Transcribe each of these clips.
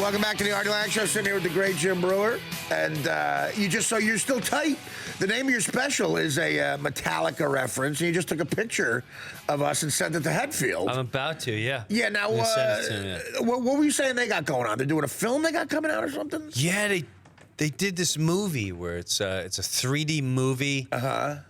Welcome back to the Artie Lange Show. Sitting here with the great Jim Breuer, and you're still tight. The name of your special is a Metallica reference, and you just took a picture of us and sent it to Headfield. I'm about to, yeah. Yeah. Now, what were you saying they got going on? They're doing a film they got coming out or something? Yeah, they did this movie where it's a 3D movie. I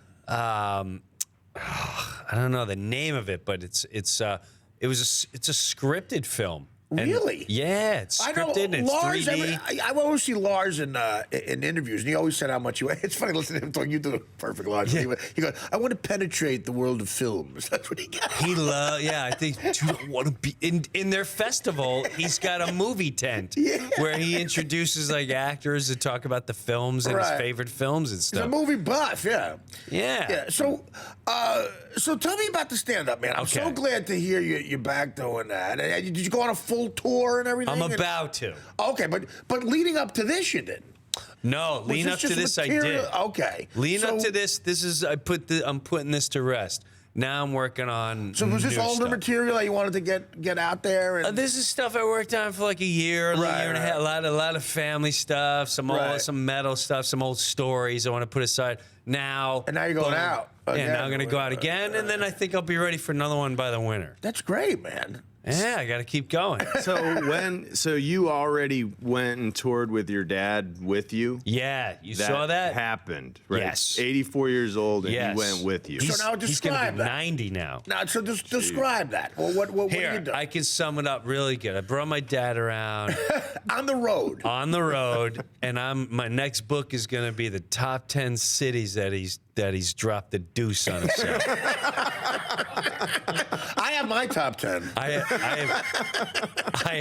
don't know the name of it, but it's a scripted film. Really? Yeah, it's scripted and it's Lars, 3D. I always see Lars in interviews, and he always said how much you. It's funny listening to him talk. You do the perfect Lars. Yeah. He goes, "I want to penetrate the world of films." That's what he got. I think I want to be in their festival. He's got a movie tent where he introduces like actors to talk about the films and his favorite films and stuff. He's a movie buff, yeah. So tell me about the stand-up, man. I'm so glad to hear you're back doing that. Did you go on a full tour and everything? I'm about to. Okay, but leading up to this, you didn't. No, leading up to this, I did. Okay. Leading up to this is I'm putting this to rest. Now I'm working on. So was this older material that you wanted to get out there? And this is stuff I worked on for like a year, year and a half. A lot of family stuff, some metal stuff, some old stories I want to put aside. And now you're going out. Again. Yeah, now I'm going to go out again, and then I think I'll be ready for another one by the winter. That's great, man. Yeah, I got to keep going. So you already went and toured with your dad with you? Yeah, you saw that? Happened, right? Yes. 84 years old, and he went with you. So now describe that. He's going to be 90 now. Now, so just describe that. Well, what Here, you do? I can sum it up really good. I brought my dad around. On the road. On the road, and my next book is going to be the top 10 cities that he's dropped the deuce on himself. I have my top 10. I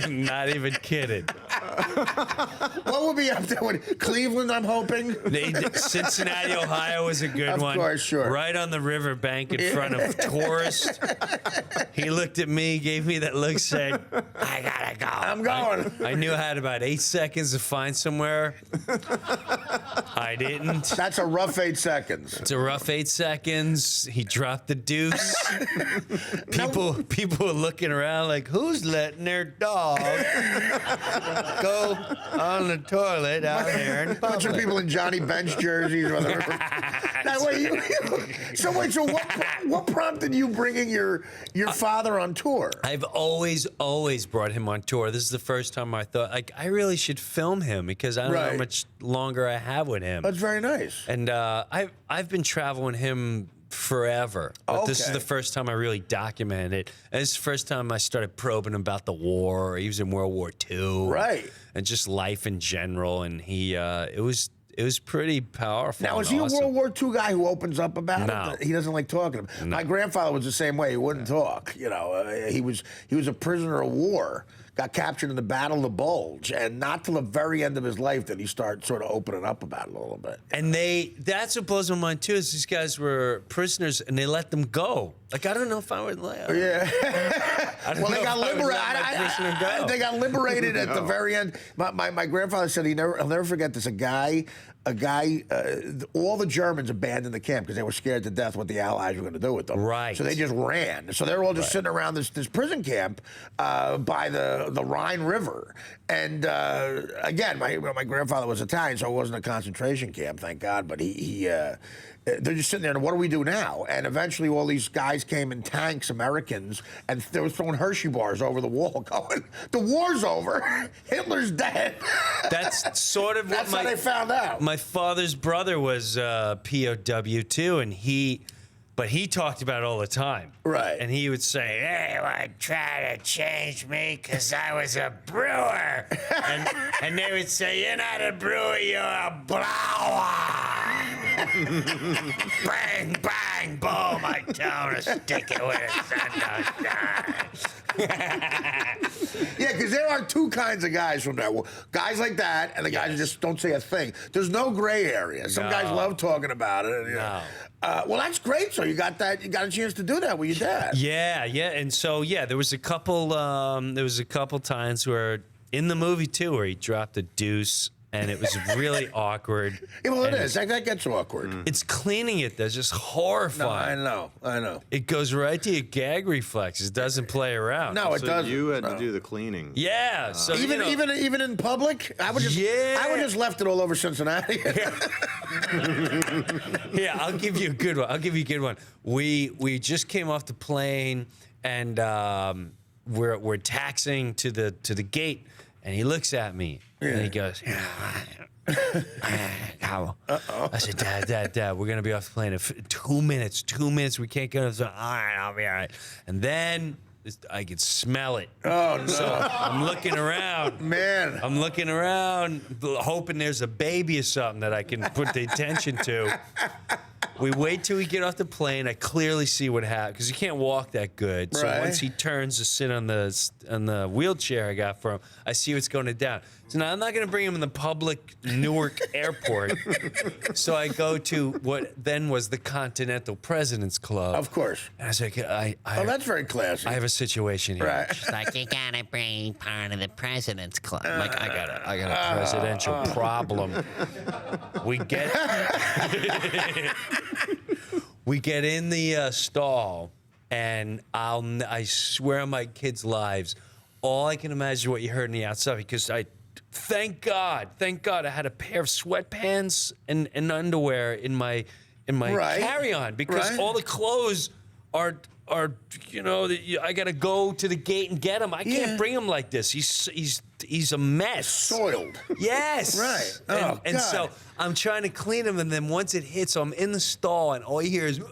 am not even kidding. What would be up there with Cleveland, I'm hoping? Cincinnati, Ohio was a good one. Of course, sure. Right on the riverbank in front of tourists. He looked at me, gave me that look, said, I gotta go. I'm going. I knew I had about 8 seconds to find somewhere. I didn't. That's a rough 8 seconds. It's a rough 8 seconds. He dropped the deuce. People were looking around like, who's letting their dog go on the toilet out there in public? Bunch of people in Johnny Bench jerseys. So what prompted you bringing your father on tour? I've always brought him on tour. This is the first time I thought, like, I really should film him because I don't know how much longer I have with him. That's very nice. And I've been traveling him forever. But this is the first time I really documented it. And it's the first time I started probing about the war. He was in World War II. Right. And just life in general. And it was pretty powerful. Now, is he a World War II guy who opens up about it? He doesn't like talking about it. No. My grandfather was the same way. He wouldn't talk. You know, he was a prisoner of war. Got captured in the Battle of the Bulge, and not till the very end of his life did he start sort of opening up about it a little bit. And that's what blows my mind too, is these guys were prisoners and they let them go. Like, I don't know if I would let them. Yeah. Well, they got liberated. They got liberated at the very end. My grandfather said he'll never forget this. A guy, all the Germans abandoned the camp because they were scared to death what the Allies were going to do with them. Right. So they just ran. So they were all just sitting around this prison camp by the Rhine River. And again, my grandfather was Italian, so it wasn't a concentration camp, thank God. But they're just sitting there, and what do we do now? And eventually all these guys came in tanks, Americans, and they were throwing Hershey bars over the wall going, the war's over, Hitler's dead. That's sort of That's how they found out. My father's brother was POW too, but he talked about it all the time. Right. And he would say, hey, well, try to change me because I was a brewer. and they would say, you're not a brewer, you're a blower. Bang, bang, boom, I tell him to stick it where the sun don't shine. Yeah, because there are two kinds of guys from that. Guys like that, and the guys who just don't say a thing. There's no gray area. Some guys love talking about it. And, well, that's great. So you got that. You got a chance to do that with your dad. Yeah. And so there was a couple. There was a couple times where in the movie too, where he dropped a deuce and it was really awkward. Yeah, well, it is. That gets awkward. It's cleaning it that's just horrifying. No, I know. It goes right to your gag reflexes. It doesn't play around. No, it So doesn't. you had to do the cleaning. Yeah. So Even in public, I would just left it all over Cincinnati. Yeah, I'll give you a good one. We just came off the plane and we're taxiing to the gate, and he looks at me and he goes, I said, Dad, we're gonna be off the plane in 2 minutes. 2 minutes, we can't get. All right, I'll be all right. And then I could smell it. Oh no! So I'm looking around, man. I'm looking around, hoping there's a baby or something that I can put the attention to. We wait till we get off the plane. I clearly see what happened because he can't walk that good. So once he turns to sit on the wheelchair I got for him, I see what's going down. So now I'm not going to bring him in the public Newark airport. So I go to what then was the Continental President's Club. Of course. And I was like, that's very classy. I have a situation here. Right. She's like, you gotta bring part of the President's Club. I'm like, I got a presidential problem. We get in the stall, and I swear on my kids' lives, all I can imagine is what you heard in the outside, because thank God, I had a pair of sweatpants and underwear in my carry-on, because all the clothes are I gotta go to the gate and get them. I can't bring him like this. He's a mess. Soiled. Yes. Right. And so I'm trying to clean him, and then once it hits, so I'm in the stall, and all you hear is. No,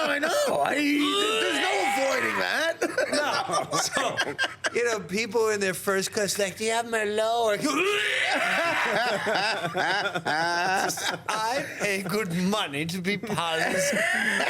I know. There's no avoiding that. No. So, people in their first class, like, do you have my lower? I pay good money to be part of this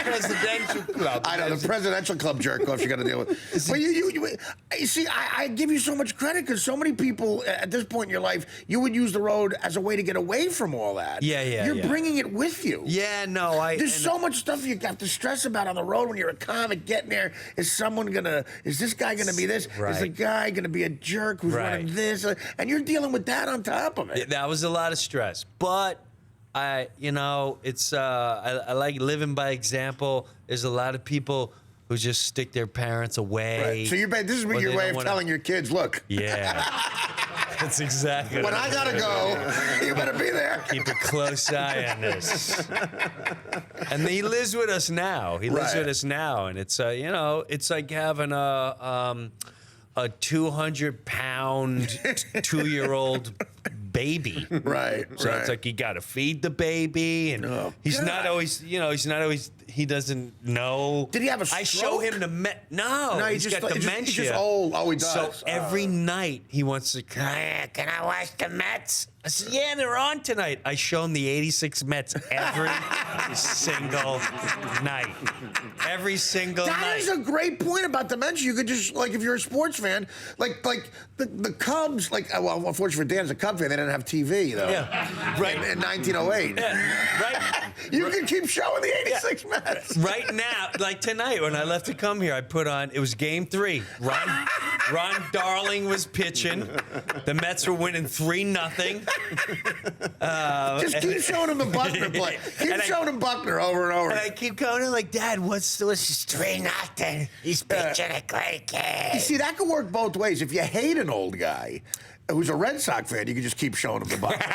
presidential club. I know, the presidential club jerk-offs you got to deal with. But you see, I give you so much credit, because so many people at this point in your life, you would use the road as a way to get away from all that. You're bringing it with you. Yeah, no, There's so much stuff you have to stress about on the road when you're a comic. Getting there, is this guy gonna be this? Is the guy gonna be a jerk who's running this? And you're dealing with that on top of it. That was a lot of stress, but I like living by example. There's a lot of people who just stick their parents away. Right. So this is your way of telling your kids, look. Yeah. That's exactly when I gotta go, you better be there. Keep a close eye on this. And he lives with us now. And it's it's like having a 200-pound 2-year-old baby. Right. So it's like you got to feed the baby, and he's not always, he doesn't know. Did he have a stroke? I show him No, he's got dementia. He's just old. Oh, he does. So every night he wants to, can I watch the Mets? I said, yeah, they're on tonight. I show him the 86 Mets every single night. Every single night. That is a great point about dementia. You could just, like, if you're a sports fan, like the Cubs, well, unfortunately for Dan, as a Cub fan, they didn't have TV, though. Yeah, right. In 1908. Yeah, right. You can keep showing the 86 Mets. Right now, like tonight, when I left to come here, I put on, it was game 3. Ron Darling was pitching. The Mets were winning 3-0. Just keep showing him the Buckner play. Keep showing him Buckner over and over. And I keep going, like, Dad, what's this 3-0? He's pitching a great game. You see, that could work both ways. If you hate an old guy who's a Red Sox fan, you can just keep showing him the Buckner.